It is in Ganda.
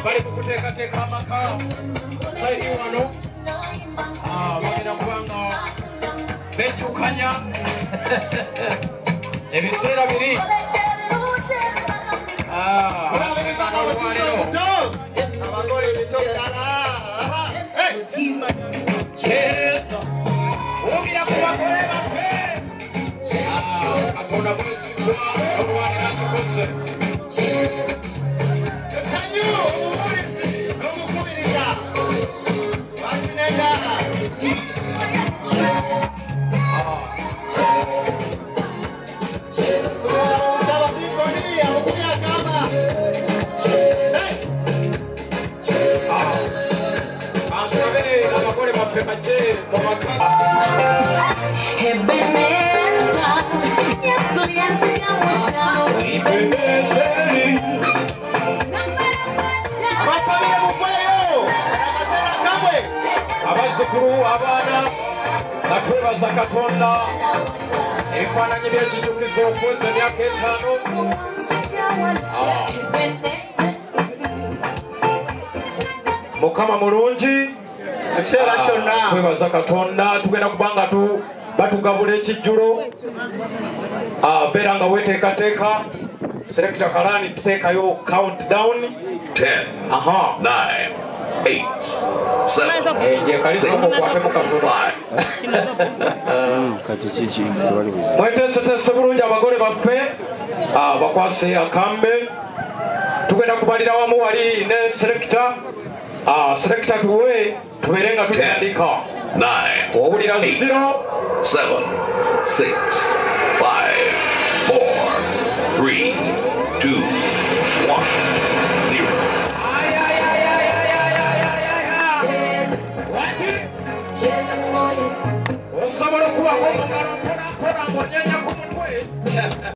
bali kukuteekateeka amaka saidi wano bagenda kubanga bejjukanya ebiseera biri obira ku bagole baffe katonda mwesigwa olwanira tukoze abazzukulu abaana batwebaza katonda ebifaananyi by'ekijjukizo okuweza emyaka 5 mukama mulungi ekiseera kyonna twebaza katonda tugenda kubanga batugabula ekijjulo beera nga weteekateeka selector Kalani tuteekayo countdown 10 9 8 mweteeseteese bulungi abagole baffe bakwase akambe tugenda kubalira wamu wali ne selector tuwe tubeere nga tutandika owulira 0 7 6 5 4 3 2 1 osobola okubako omungalo mponampona